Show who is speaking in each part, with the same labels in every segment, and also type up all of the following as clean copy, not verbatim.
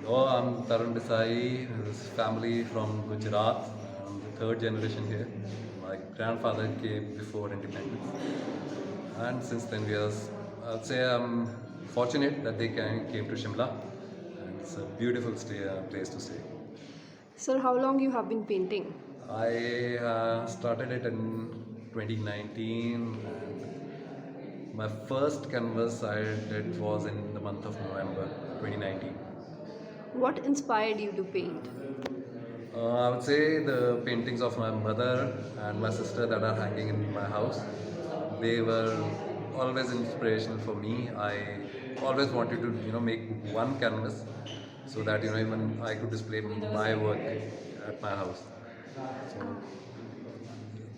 Speaker 1: Oh, I'm Tarun Desai. This family from Gujarat. I'm the third generation here. My grandfather came before independence, and since then I'd say I'm fortunate that they came to Shimla, and it's a beautiful place to stay.
Speaker 2: Sir, how long you have been painting?
Speaker 1: I started it in 2019, and my first canvas I did was in the month of November 2019.
Speaker 2: What inspired you to paint?
Speaker 1: I would say the paintings of my mother and my sister that are hanging in my house. They were always inspirational for me. I always wanted to, make one canvas so that even I could display my work at my house. So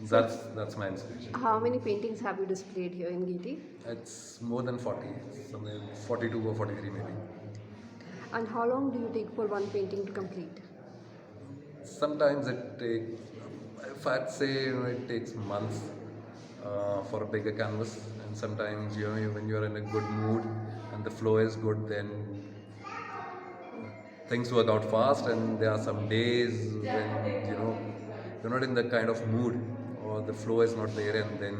Speaker 2: Sir,
Speaker 1: that's my inspiration.
Speaker 2: how many paintings have you displayed here in Giti?
Speaker 1: It's more than 40, something 42 or 43 maybe.
Speaker 2: And how long do you take for one painting to complete?
Speaker 1: Sometimes it takes, if I'd say, it takes months for a bigger canvas, and sometimes when you're in a good mood and the flow is good, then things work out fast. And there are some days when you're not in the kind of mood or the flow is not there, and then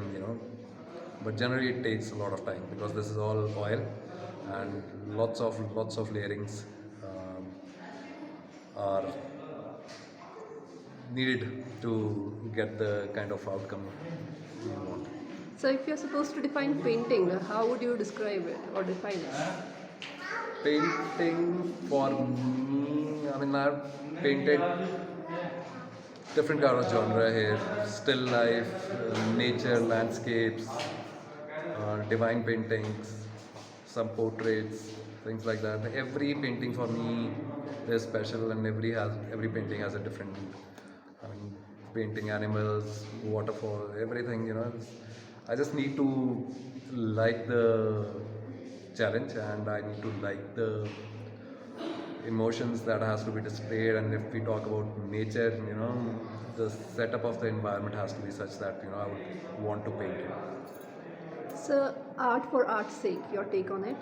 Speaker 1: But generally, it takes a lot of time because this is all oil and lots of layerings are needed to get the kind of outcome you want.
Speaker 2: So, if you're supposed to define painting, how would you describe it or define it?
Speaker 1: Painting for me, I mean, I've painted different kind of genre here: still life, nature, landscapes, divine paintings, some portraits, things like that. Every painting for me is special, and every painting has a different. I mean, painting animals, waterfall, everything. I just need to like the challenge, and I need to like the emotions that has to be displayed. And if we talk about nature, the setup of the environment has to be such that I would want to paint it.
Speaker 2: So, art for art's sake, your take on it?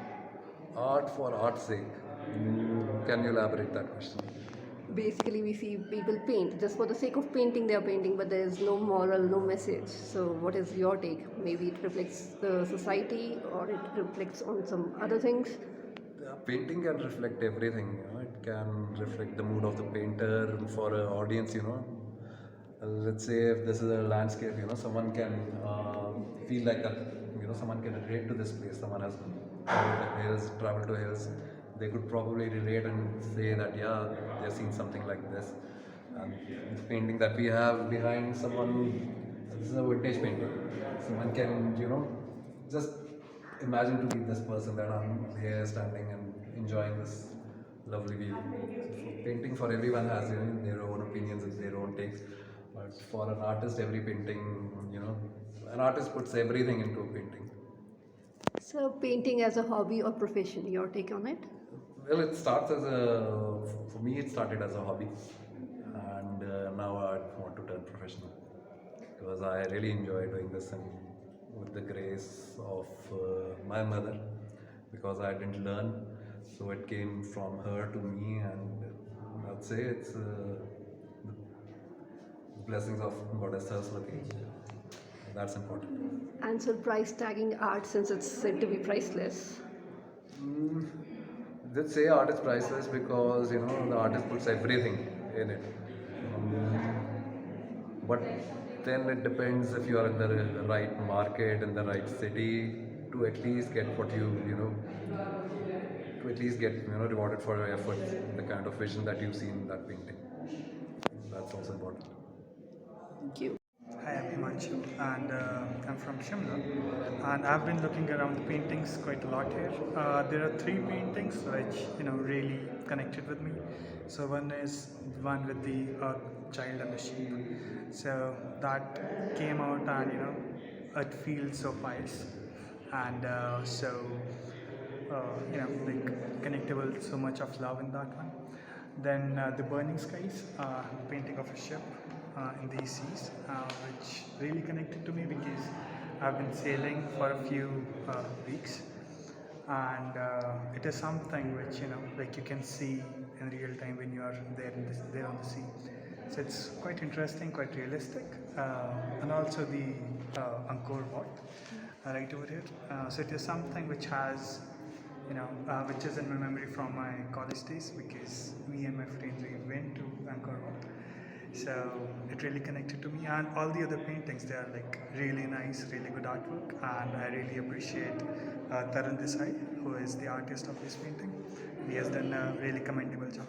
Speaker 1: Art for art's sake. Can you elaborate that question?
Speaker 2: Basically, we see people paint just for the sake of painting, they are painting, but there is no moral, no message. So, what is your take? Maybe it reflects the society or it reflects on some other things.
Speaker 1: Painting can reflect everything. It can reflect the mood of the painter for an audience. Let's say if this is a landscape, someone can feel like that. Someone can relate to this place. Someone has traveled to hills. They could probably relate and say that yeah, they've seen something like this. And the painting that we have behind someone, this is a vintage painting. Someone can just imagine to be this person that I'm here standing and enjoying this lovely view. So painting for everyone has their own opinions and their own takes, but for an artist, every painting, an artist puts everything into a painting.
Speaker 2: So, painting as a hobby or profession, your take on it?
Speaker 1: Well, it starts as for me, it started as a hobby, and now I want to turn professional because I really enjoy doing this, and with the grace of my mother, because I didn't learn, so it came from her to me, and I'd say it's the blessings of Goddess Saraswati. That's important.
Speaker 2: Answer price tagging art since it's said to be priceless.
Speaker 1: Mm, let's say art is priceless because the artist puts everything in it. But then it depends if you are in the right market in the right city to at least get what to at least get rewarded for your efforts, the kind of vision that you see in that painting. That's also important.
Speaker 2: Thank you.
Speaker 3: Hi, I'm Himanshu, and I'm from Shimla. And I've been looking around the paintings quite a lot here. There are three paintings which really connected with me. So one is one with the child and the sheep. So that came out, and it feels so pious, and like connectable. So much of love in that one. Then the burning skies, painting of a ship in these seas, which really connected to me because I've been sailing for a few weeks, and it is something which like you can see in real time when you are there on the sea. So it's quite interesting, quite realistic, and also the Angkor Wat right over here. So it is something which has, which is in my memory from my college days, because me and my friends, we went to Angkor Wat. So it really connected to me, and all the other paintings, they are like really nice, really good artwork, and I really appreciate Tarun Desai, who is the artist of this painting. He has done a really commendable job.